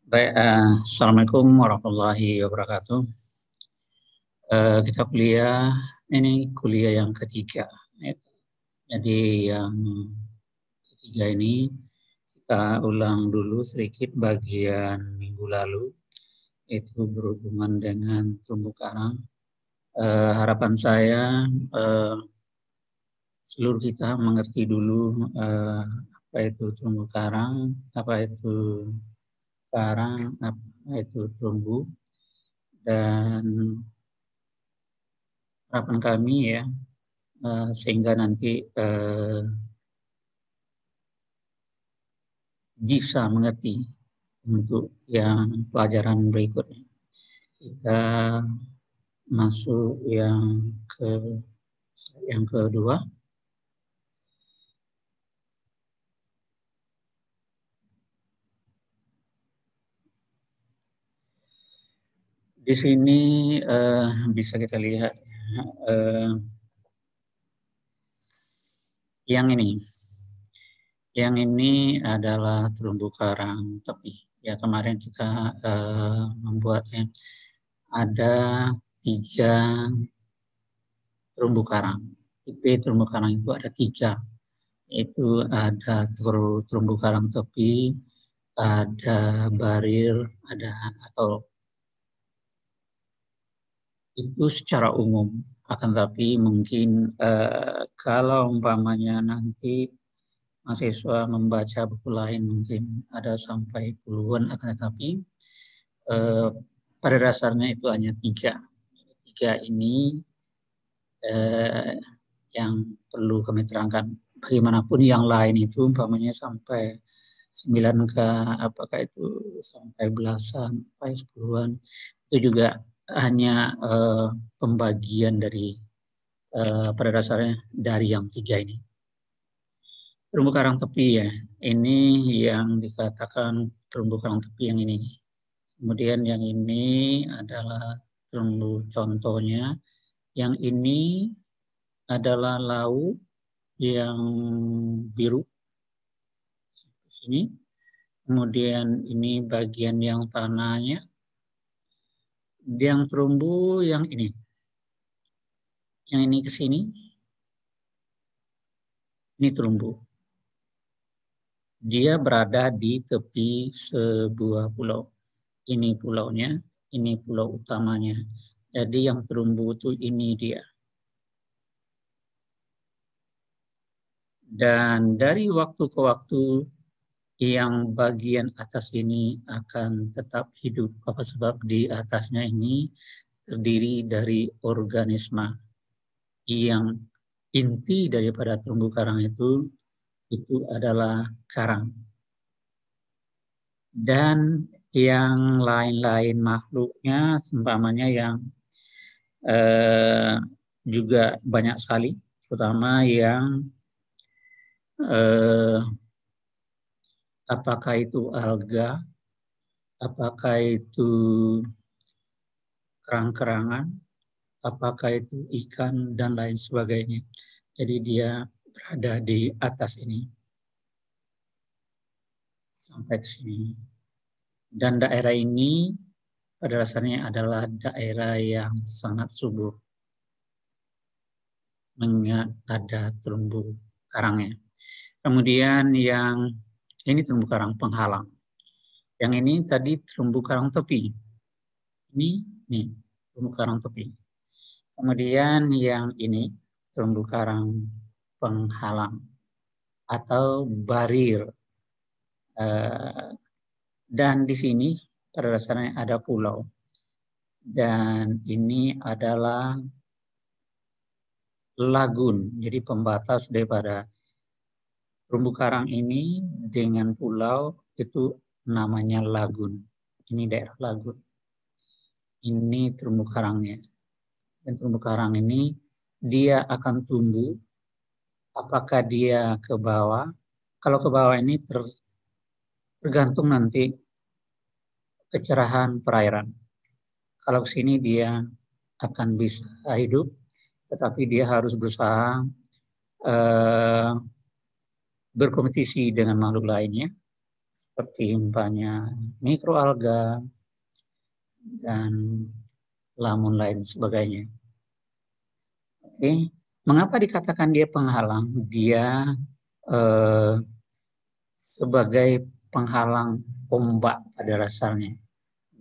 Baik, Assalamualaikum warahmatullahi wabarakatuh. Kita kuliah yang ketiga. Jadi yang ketiga ini kita ulang dulu sedikit bagian minggu lalu, itu berhubungan dengan terumbu karang. Harapan saya seluruh kita mengerti dulu apa itu terumbu karang, apa itu karang, apa itu terumbu, dan harapan kami ya sehingga nanti bisa mengerti untuk yang pelajaran berikutnya. Kita masuk yang kedua. Di sini bisa kita lihat yang ini. Yang ini adalah terumbu karang tepi. Ya, kemarin kita membuatnya ada 3 terumbu karang. Tipe terumbu karang itu ada 3. Itu ada terumbu karang tepi, ada barir, ada atol. Itu secara umum. Akan tapi mungkin kalau umpamanya nanti mahasiswa membaca buku lain mungkin ada sampai puluhan, akan tetapi pada dasarnya itu hanya 3. 3 ini yang perlu kami terangkan. Bagaimanapun yang lain itu umpamanya sampai 9K, apakah itu sampai belasan, sampai 10-an, itu juga hanya pembagian dari pada dasarnya dari yang 3 ini. Terumbu karang tepi ya, ini yang dikatakan terumbu karang tepi yang ini. Kemudian yang ini adalah terumbu contohnya, yang ini adalah laut yang biru di sini. Kemudian ini bagian yang tanahnya. Yang terumbu yang ini. Yang ini ke sini. Ini terumbu. Dia berada di tepi sebuah pulau. Ini pulaunya, ini pulau utamanya. Jadi yang terumbu itu ini dia. Dan dari waktu ke waktu yang bagian atas ini akan tetap hidup. Apa sebab di atasnya ini terdiri dari organisme yang inti daripada terumbu karang itu adalah karang. Dan yang lain-lain makhluknya, seumpamanya yang juga banyak sekali, terutama yang apakah itu alga, apakah itu kerang-kerangan, apakah itu ikan, dan lain sebagainya. Jadi dia berada di atas ini. Sampai ke sini. Dan daerah ini pada dasarnya adalah daerah yang sangat subur. Mengingat ada terumbu karangnya. Kemudian yang ini terumbu karang penghalang. Yang ini tadi terumbu karang tepi. Ini terumbu karang tepi. Kemudian yang ini terumbu karang penghalang atau barir. Dan di sini pada dasarnya ada pulau. Dan ini adalah lagun, jadi pembatas daripada terumbu karang ini dengan pulau itu namanya lagun. Ini daerah lagun. Ini terumbu karangnya. Dan terumbu karang ini dia akan tumbuh apakah dia ke bawah. Kalau ke bawah ini tergantung nanti kecerahan perairan. Kalau ke sini dia akan bisa hidup, tetapi dia harus berusaha berkompetisi dengan makhluk lainnya seperti umpamanya mikroalga dan lamun lain sebagainya. Oke, mengapa dikatakan dia penghalang? Dia sebagai penghalang ombak pada dasarnya.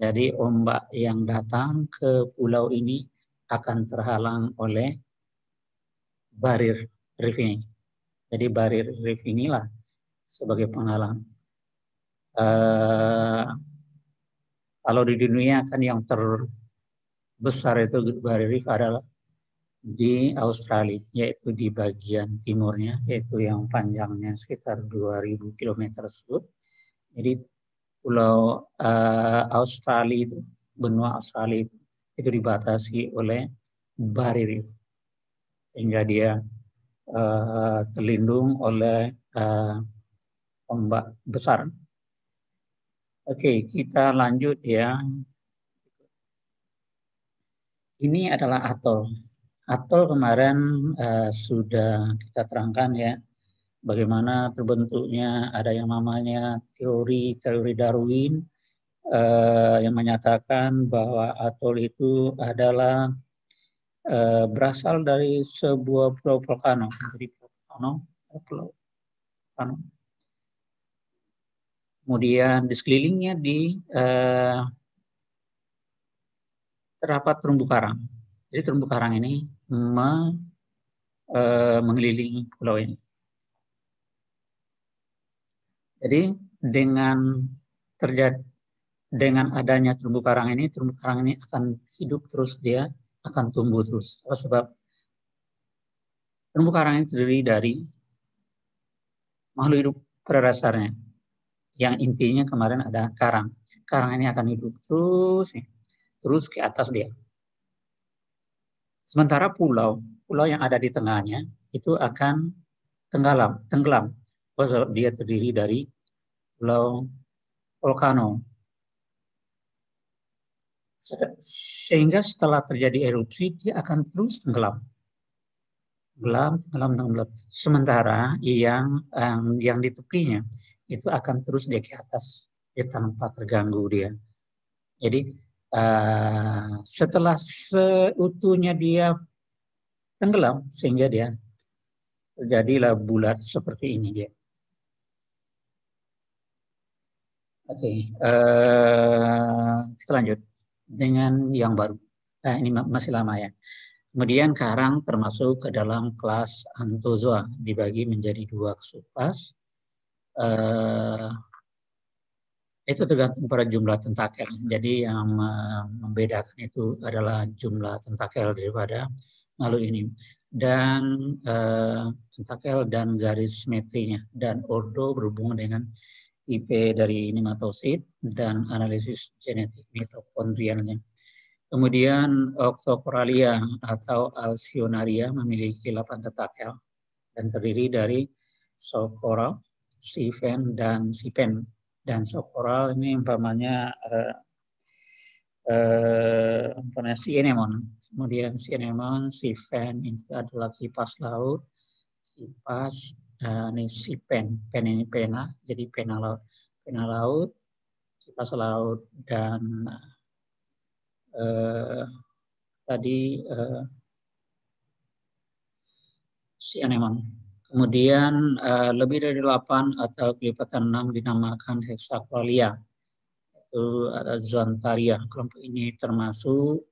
Jadi ombak yang datang ke pulau ini akan terhalang oleh barir reef ini. Jadi barir reef inilah sebagai penghalang. Kalau di dunia kan yang terbesar itu barir reef adalah di Australia, yaitu di bagian timurnya, yaitu yang panjangnya sekitar 2000 km tersebut. Jadi pulau Australia itu, benua Australia itu dibatasi oleh barir reef, sehingga dia terlindung oleh ombak besar. Oke, kita lanjut ya. Ini adalah atol. Atol kemarin sudah kita terangkan ya, bagaimana terbentuknya. Ada yang namanya teori Darwin yang menyatakan bahwa atol itu adalah berasal dari sebuah pulau volcano. Jadi pulau volcano. Kemudian di sekelilingnya terdapat terumbu karang. Jadi terumbu karang ini mengelilingi pulau ini. Jadi dengan adanya terumbu karang ini akan hidup terus, dia akan tumbuh terus. Sebab terumbu karang ini terdiri dari makhluk hidup pada dasarnya. Yang intinya kemarin ada karang. Karang ini akan hidup terus ke atas dia. Sementara pulau yang ada di tengahnya itu akan tenggelam. Sebab dia terdiri dari pulau volcano. Sehingga setelah terjadi erupsi, dia akan terus tenggelam. Tenggelam. Sementara yang di tepinya itu akan terus dia ke atas, dia tanpa terganggu dia. Jadi setelah seutuhnya dia tenggelam, sehingga dia terjadilah bulat seperti ini dia. Oke, kita lanjut dengan yang baru. Ini masih lama ya. Kemudian karang termasuk ke dalam kelas Anthozoa, dibagi menjadi 2 subkelas. Itu tergantung pada jumlah tentakel. Jadi yang membedakan itu adalah jumlah tentakel daripada makhluk ini. Dan tentakel dan garis simetrinya. Dan ordo berhubungan dengan IP dari nematosid dan analisis genetik mitokondrialnya. Kemudian Octocoralia atau Alcyonaria memiliki 8 tentakel dan terdiri dari socoral, sifen, dan sipen. Dan socoral ini umpamanya si-anemon. Kemudian si-anemon, sifen itu adalah kipas laut, ini sipen, pen ini pena, jadi pena laut, kipas laut, dan tadi si-anemon. Kemudian lebih dari 8 atau kelipatan 6 dinamakan hexacoralia, itu ada zoantharia. Kelompok ini termasuk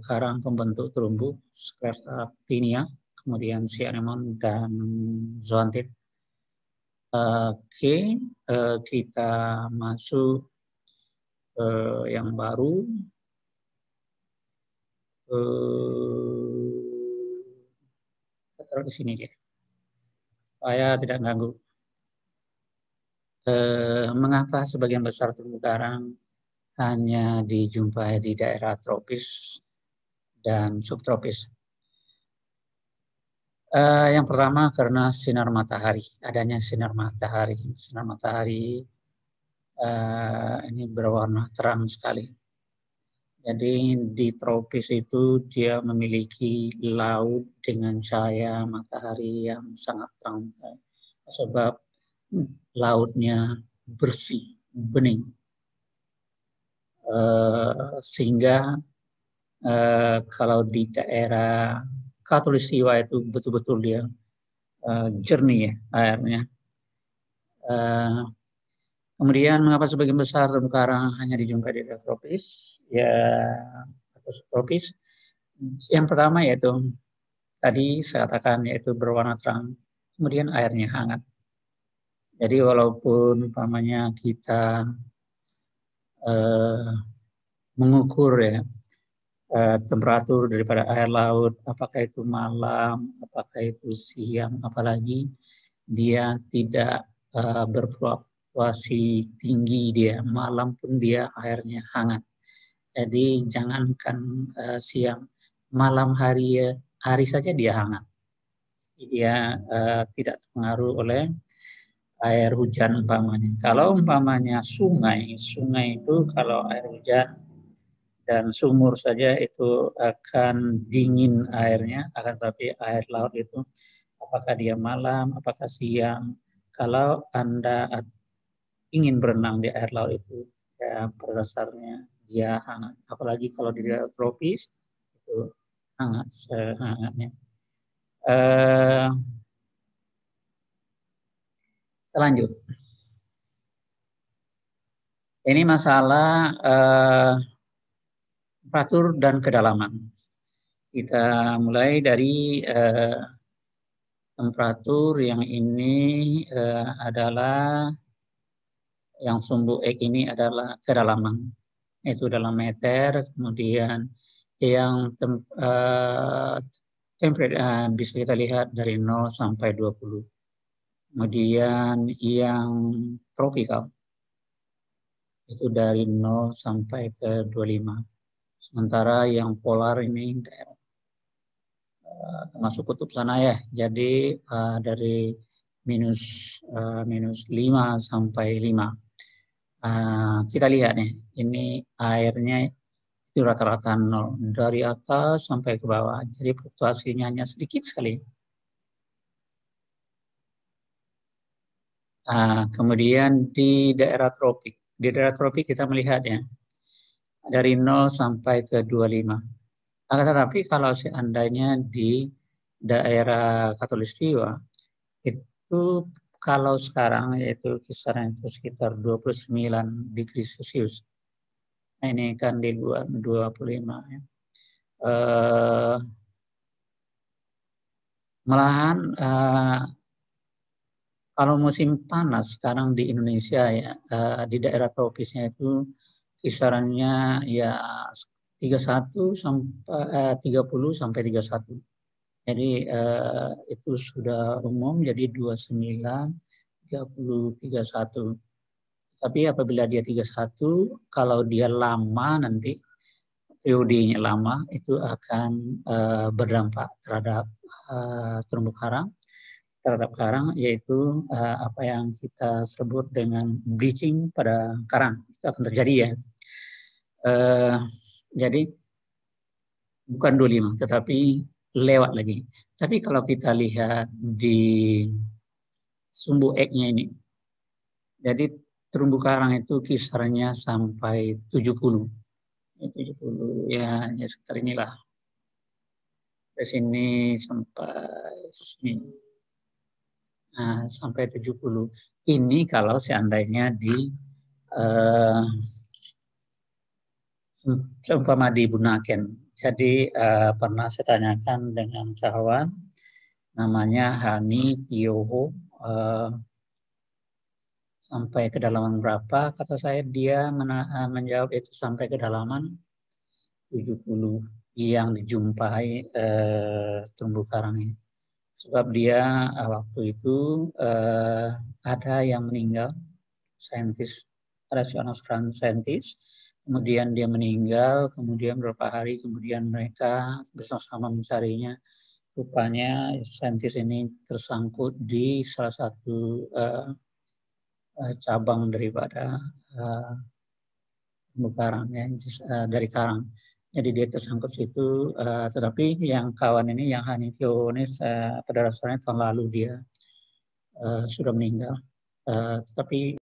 karang pembentuk terumbu, Scleractinia, kemudian si-anemon dan zoantid. Oke, kita masuk yang baru. Taruh di sini dia, supaya tidak ganggu. Mengapa sebagian besar terumbu karang hanya dijumpai di daerah tropis dan subtropis? Yang pertama karena sinar matahari, adanya sinar matahari. Sinar matahari ini berwarna terang sekali. Jadi di tropis itu dia memiliki laut dengan cahaya matahari yang sangat terang. Sebab lautnya bersih, bening, sehingga kalau di daerah Khatulistiwa itu betul-betul dia jernih ya airnya. Kemudian mengapa sebagian besar terumbu karang hanya dijumpai di daerah tropis ya atau subtropis? Yang pertama yaitu tadi saya katakan yaitu berwarna terang, kemudian airnya hangat. Jadi walaupun umpamanya kita mengukur ya temperatur daripada air laut, apakah itu malam, apakah itu siang, apalagi dia tidak berfluktuasi tinggi, dia malam pun dia airnya hangat. Jadi jangankan siang, malam hari saja dia hangat. Dia tidak terpengaruh oleh air hujan umpamanya. Kalau umpamanya sungai itu kalau air hujan dan sumur saja itu akan dingin airnya, akan tetapi air laut itu apakah dia malam, apakah siang, kalau Anda ingin berenang di air laut itu, ya pada dasarnya dia hangat. Apalagi kalau di daerah tropis itu hangat sehangatnya. Lanjut. Ini masalah temperatur dan kedalaman. Kita mulai dari temperatur yang ini adalah yang sumbu ek ini adalah kedalaman. Itu dalam meter, kemudian yang temperature bisa kita lihat dari 0 sampai 20. Kemudian yang tropikal itu dari 0 sampai ke 25. Sementara yang polar ini daerah termasuk kutub sana ya. Jadi dari minus 5 sampai 5. Kita lihat nih, ini airnya itu rata-rata 0 dari atas sampai ke bawah. Jadi fluktuasinya hanya sedikit sekali. Kemudian di daerah tropik kita melihat ya dari 0 sampai ke 25. Tetapi kalau seandainya di daerah Khatulistiwa itu kalau sekarang yaitu kisaran itu sekitar 29 degree Celcius. Nah, ini kan di luar 25 ya. Malahan kalau musim panas sekarang di Indonesia ya di daerah tropisnya itu kisarannya ya 31 sampai 30 sampai 31. Jadi itu sudah umum jadi 29, 30, 31. Tapi apabila dia 31, kalau dia lama nanti periodenya lama itu akan berdampak terhadap terumbu karang, yaitu apa yang kita sebut dengan bleaching pada karang. Itu akan terjadi ya. Jadi bukan 25 tetapi lewat lagi. Tapi kalau kita lihat di sumbu eknya ini, jadi terumbu karang itu kisarannya sampai 70. 70 ya sekitar inilah. Dari sini sampai sini. Nah, sampai 70. Ini kalau seandainya di seumpama di Bunaken. Jadi pernah saya tanyakan dengan kawan namanya Hani Tioho sampai kedalaman berapa? Kata saya dia menjawab itu sampai kedalaman 70 yang dijumpai terumbu karang ini. Sebab dia waktu itu ada yang meninggal, saintis, ada seorang saintis. Kemudian dia meninggal, kemudian beberapa hari kemudian mereka bersama-sama mencarinya. Rupanya saintis ini tersangkut di salah satu cabang daripada terumbu karang ya, dari karang. Jadi dia tersangkut situ, tetapi yang kawan ini, yang Hanifio ini pada dasarnya tahun lalu dia sudah meninggal. Tetapi